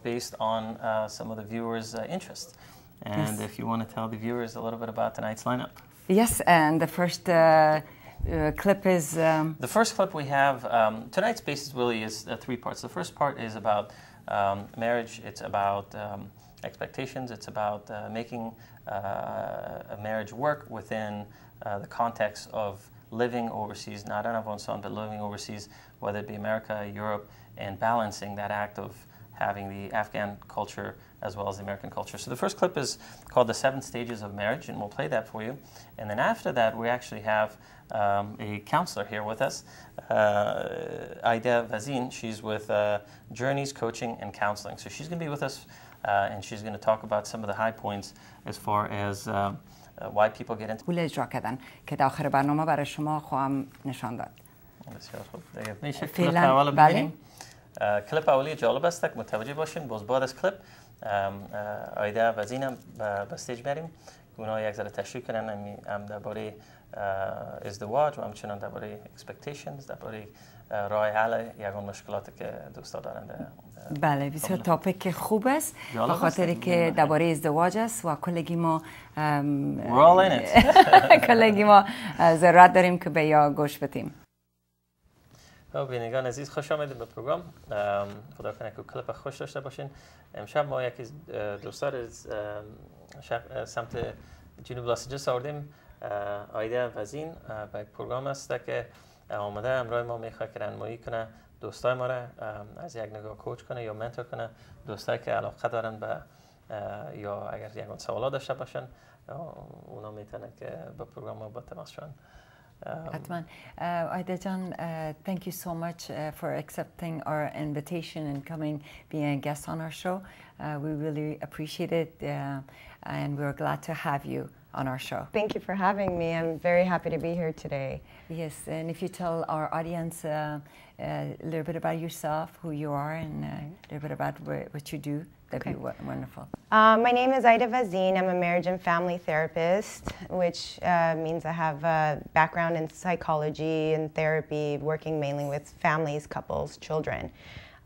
based on some of the viewers' interest. And if you want to tell the viewers a little bit about tonight's lineup. Yes, and the first clip is... The first clip we have, tonight's basis really is three parts. The first part is about marriage. It's about expectations. It's about making a marriage work within the context of living overseas, not in Afghanistan, but living overseas, whether it be America, Europe, and balancing that act of having the Afghan culture as well as the American culture. So the first clip is called The 7 Stages of Marriage, and we'll play that for you. And then after that, we actually have a counselor here with us, Aida Vazin. She's with Journeys Coaching and Counseling. So she's going to be with us, and she's going to talk about some of the high points as far as why people get into پول اجرا کردن که در آخر برنامه برای شما خواهم نشان داد. بسیار خوب. دیگه میشه کلیپ فعلا اول بله. ببینیم. کلیپ اولی جالب است که متوجه باشین. باز بعد از کلیپ آیدا وزینم به استیج بریم. اونها یک ذره تشریح کنن هم درباره ازدواج و همچنان درباره expectations، درباره راه حل یگان مشکلاتی که دوستا دارند. بله بسیار تاپیک خوب است به خاطر که درباره ازدواج است و کلگی ما کلگی ما ضرورت داریم که به یا گوش بدیم. بینندگان عزیز خوش آمدید به پروگرام. خدا کنه که کلیپ خوش داشته باشین. امشب ما یکی دوستا از سمت جنوب لاس آنجلس آوردیم. آیدا وزین به پروگرام است که آمده همراه ما میخواد که راهنمایی کنه دوستای ما را از یک نگاه کوچ کنه یا منتور کنه. دوستایی که علاقه دارن به یا اگر یک سوالات داشته باشن اونا میتونن که به پروگرام ما با تماس شون. Atman, Aida Jan, thank you so much for accepting our invitation and coming, being a guest on our show. We really appreciate it, and we're glad to have you on our show. Thank you for having me. I'm very happy to be here today. Yes, and if you tell our audience a little bit about yourself, who you are, and a little bit about what you do, that'd be wonderful. My name is Aida Vazin. I'm a marriage and family therapist, which means I have a background in psychology and therapy, working mainly with families, couples, children.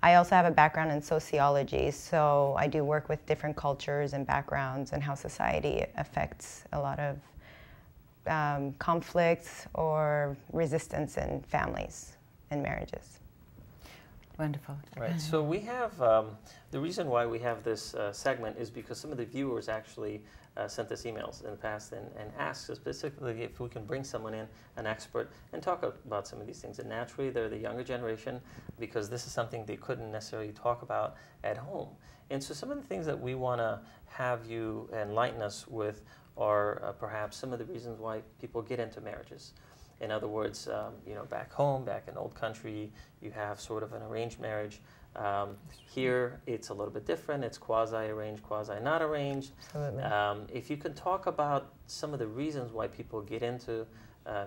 I also have a background in sociology, so I do work with different cultures and backgrounds and how society affects a lot of conflicts or resistance in families and marriages. Wonderful. Right. So we have the reason why we have this segment is because some of the viewers actually sent us emails in the past and asked us specifically if we can bring someone in, an expert, and talk about some of these things. And naturally, they're the younger generation because this is something they couldn't necessarily talk about at home. And so some of the things that we want to have you enlighten us with are perhaps some of the reasons why people get into marriages. In other words, you know, back home, back in old country, you have sort of an arranged marriage. Here, it's a little bit different. It's quasi-arranged, quasi-not arranged. Absolutely. If you can talk about some of the reasons why people get into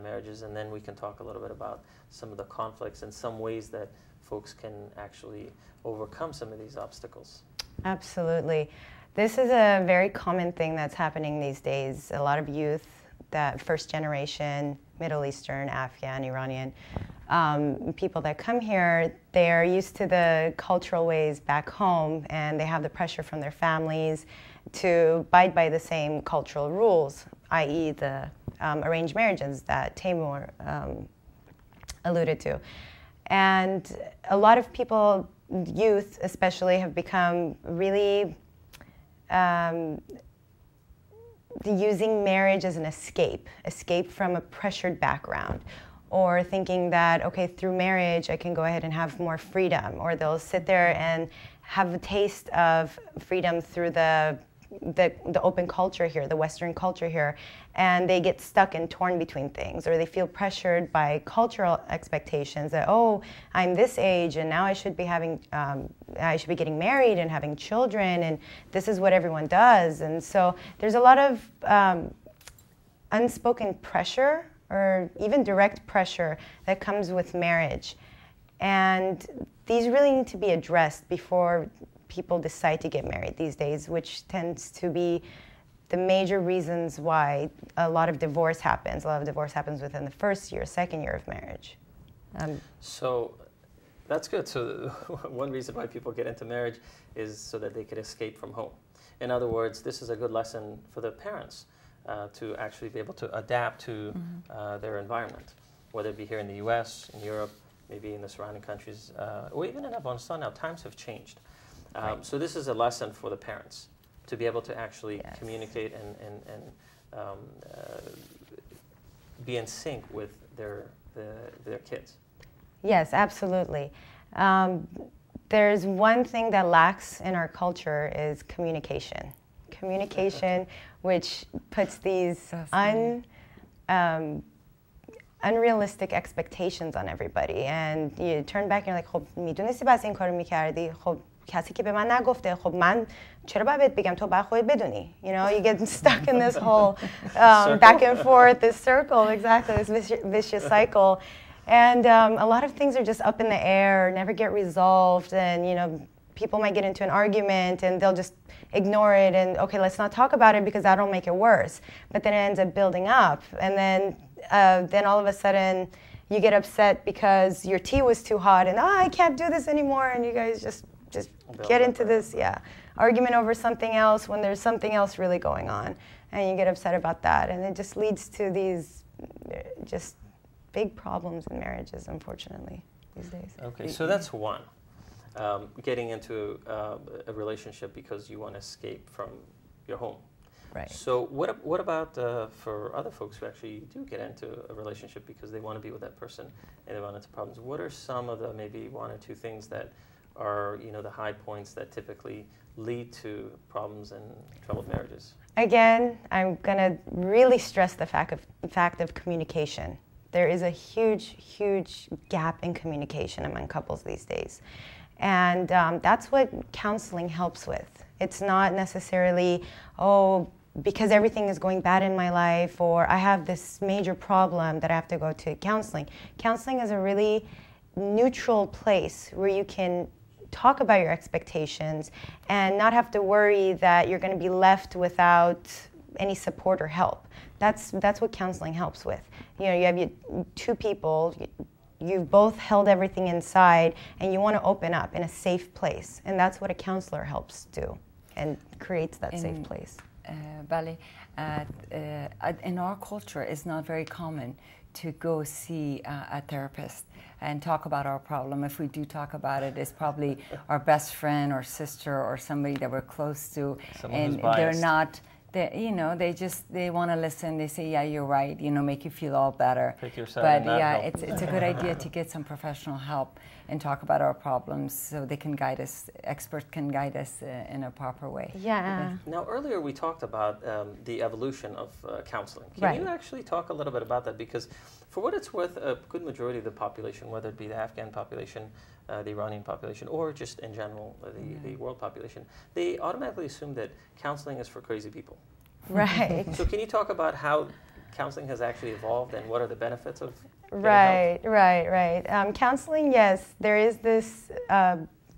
marriages, and then we can talk a little bit about some of the conflicts and some ways that folks can actually overcome some of these obstacles. Absolutely. This is a very common thing that's happening these days. A lot of youth, that first generation, Middle Eastern, Afghan, Iranian, people that come here, they're used to the cultural ways back home, and they have the pressure from their families to abide by the same cultural rules, i.e. the arranged marriages that Taymor alluded to. And a lot of people, youth especially, have become really using marriage as an escape from a pressured background, or thinking that, okay, through marriage I can go ahead and have more freedom, or they'll sit there and have a taste of freedom through the open culture here, the Western culture here, and they get stuck and torn between things, or they feel pressured by cultural expectations that, oh, I'm this age and now I should be getting married and having children, and this is what everyone does. And so there's a lot of unspoken pressure, or even direct pressure, that comes with marriage. And these really need to be addressed before people decide to get married these days, which tends to be the major reasons why a lot of divorce happens. A lot of divorce happens within the first year, second year of marriage. So That's good. So one reason why people get into marriage is so that they could escape from home. In other words, this is a good lesson for the parents to actually be able to adapt to their environment, whether it be here in the U.S., in Europe, maybe in the surrounding countries, or even in Afghanistan now. Times have changed. So this is a lesson for the parents to be able to actually communicate and be in sync with their kids. Yes, absolutely. There's one thing that lacks in our culture is communication. Communication, which puts these unrealistic expectations on everybody. And you turn back and you're like, خب میدونستی باز این کارو میکردی؟ خب کسی که به من نگفته. خب من چرا باید بهت بگم؟ تو باید خودت بدونی. You know, you get stuck in this whole back and forth, this circle, exactly, this vicious cycle. And a lot of things are just up in the air, never get resolved, and you know, people might get into an argument and they'll just ignore it and okay, let's not talk about it because that'll make it worse. But then it ends up building up, and then all of a sudden you get upset because your tea was too hot and I can't do this anymore, and you guys just get into this argument over something else when there's something else really going on, and you get upset about that, and it just leads to these just big problems in marriages, unfortunately, these days. Okay, so that's one. Getting into a relationship because you want to escape from your home. Right. So what about for other folks who actually do get into a relationship because they want to be with that person and they run into problems? What are some of the maybe one or two things that are, you know, the high points that typically lead to problems and troubled marriages? Again, I'm going to really stress the fact of communication. There is a huge gap in communication among couples these days. And that's what counseling helps with. It's not necessarily, oh, because everything is going bad in my life, or I have this major problem that I have to go to counseling. Counseling is a really neutral place where you can talk about your expectations and not have to worry that you're going to be left without any support or help. That's what counseling helps with. You know, you have two people, you've both held everything inside, and you want to open up in a safe place, and that's what a counselor helps do and creates that safe place. Bali, in our culture, it's not very common to go see a therapist and talk about our problem. If we do talk about it, it's probably our best friend or sister or somebody that we're close to, and they're not. You know, they want to listen. They say, yeah, you're right. You know, make you feel all better. Pick your side. But yeah, it's a good idea to get some professional help and talk about our problems so they can guide us. Experts can guide us in a proper way. Yeah. Now, earlier we talked about the evolution of counseling. Can you actually talk a little bit about that? Because for what it's worth, a good majority of the population, whether it be the Afghan population, the Iranian population, or just in general the world population, they automatically assume that counseling is for crazy people. Right. So can you talk about how counseling has actually evolved and what are the benefits of Right. Counseling, yes, there is this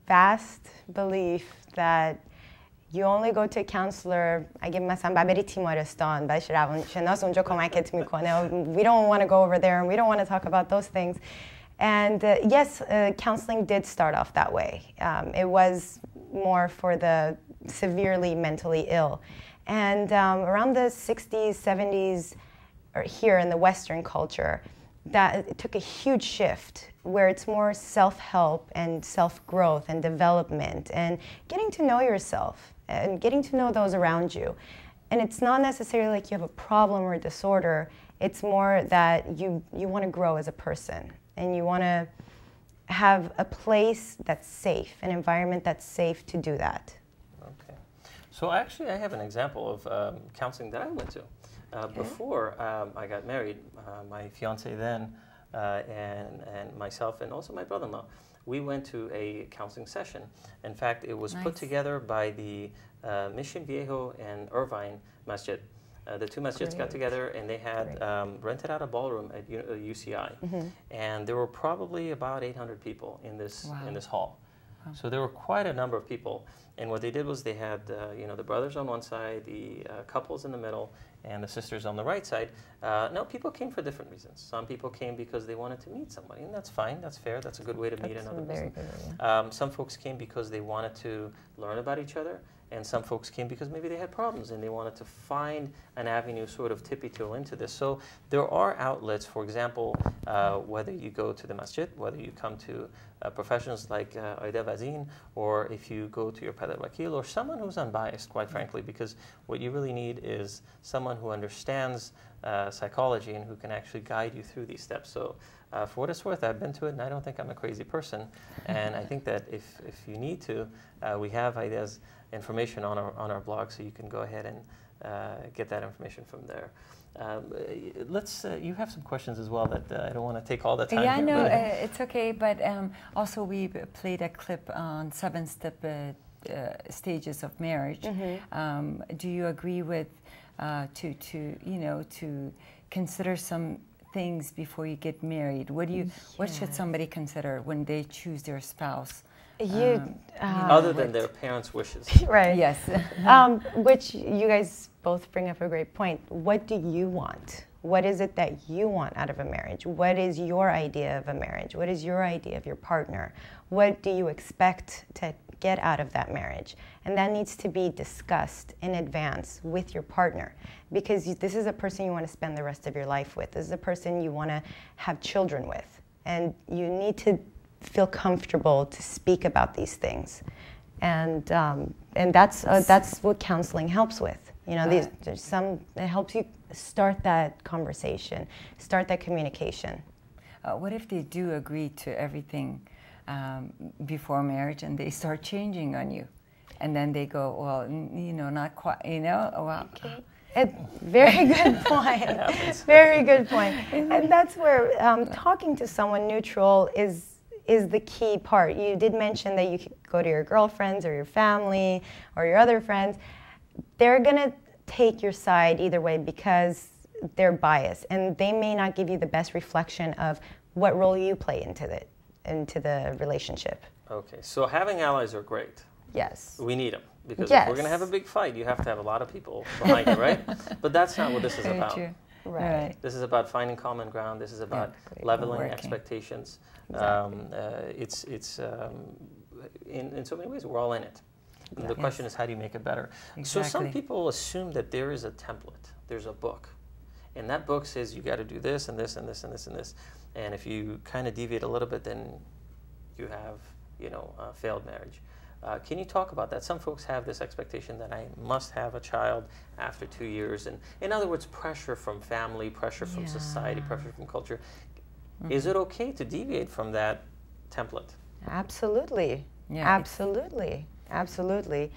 vast belief that you only go to a counselor اگه مثلا باید بری تیمارستان باید روانشناس اونجا کمکت میکنه. We don't want to go over there and we don't want to talk about those things. And yes, counseling did start off that way. It was more for the severely mentally ill. And around the 60s, 70s, or here in the Western culture, that it took a huge shift where it's more self-help and self-growth and development and getting to know yourself and getting to know those around you. And it's not necessarily like you have a problem or a disorder. It's more that you want to grow as a person and you want to have a place that's safe, an environment that's safe to do that. Okay. So actually I have an example of counseling that I went to. Before I got married, my fiance then and myself and also my brother-in-law, we went to a counseling session. In fact, it was put together by the Mission Viejo and Irvine Masjid. The two masjids got together and they had rented out a ballroom at UCI. And there were probably about 800 people in this hall. So there were quite a number of people. And what they did was they had the brothers on one side, the couples in the middle, and the sisters on the right side, no, people came for different reasons. Some people came because they wanted to meet somebody, and that's fine, that's fair, that's a good way to meet another person. Some folks came because they wanted to learn about each other, and some folks came because maybe they had problems and they wanted to find an avenue sort of tippy-toe into this. So there are outlets, for example, whether you go to the masjid, whether you come to professionals like Aida Vazin, or if you go to your Padar Wakil, or someone who's unbiased, quite frankly, because what you really need is someone who understands psychology and who can actually guide you through these steps. So for what it's worth, I've been to it, and I don't think I'm a crazy person. And I think that if you need to, we have Aida's information on our blog, so you can go ahead and get that information from there. You have some questions as well that I don't want to take all the time. Yeah, here, no, it's okay. But also we played a clip on 7-step stages of marriage. Do you agree with to consider some things before you get married? What should somebody consider when they choose their spouse? Other than their parents' wishes. Right. Yes. Which you guys both bring up a great point. What do you want? What is it that you want out of a marriage? What is your idea of a marriage? What is your idea of your partner? What do you expect to get out of that marriage? And that needs to be discussed in advance with your partner, because this is a person you want to spend the rest of your life with. This is a person you want to have children with. And you need to feel comfortable to speak about these things, and that's what counseling helps with. It helps you start that conversation, start that communication. What if they do agree to everything before marriage, and they start changing on you, and then they go, well, not quite, well. Okay. Very good point. Very good point. And that's where talking to someone neutral is the key part. You did mention that you could go to your girlfriends or your family or your other friends. They're going to take your side either way because they're biased, and they may not give you the best reflection of what role you play into the relationship. Okay, so having allies are great. Yes. We need them, because if we're going to have a big fight, you have to have a lot of people behind you, right? But that's not what this is about. True. Right. This is about finding common ground. This is about leveling expectations. Exactly. In so many ways, we're all in it. And the question is, how do you make it better? Exactly. So some people assume that there is a template, there's a book, and that book says you got to do this and this and this and this and this. And if you kind of deviate a little bit, then you have, a failed marriage. Can you talk about that? Some folks have this expectation that I must have a child after 2 years. And in other words, pressure from family, pressure from society, pressure from culture. Is it okay to deviate from that template? Absolutely. Yeah, absolutely. Absolutely.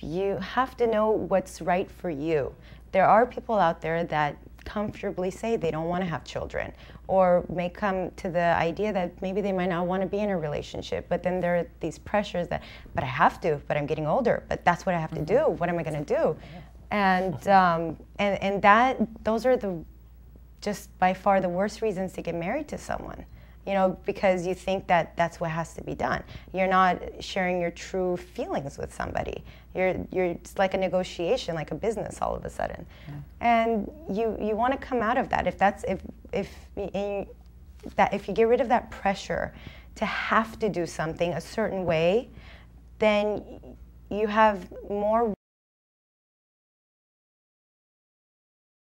You have to know what's right for you. There are people out there that comfortably say they don't want to have children, or may come to the idea that maybe they might not want to be in a relationship, but then there are these pressures that, but I have to, but I'm getting older, but that's what I have to do. What am I going to do? And those are just by far the worst reasons to get married to someone. Because you think that that's what has to be done. You're not sharing your true feelings with somebody. It's like a negotiation, like a business all of a sudden. And you want to come out of that. If you get rid of that pressure to have to do something a certain way, then you have more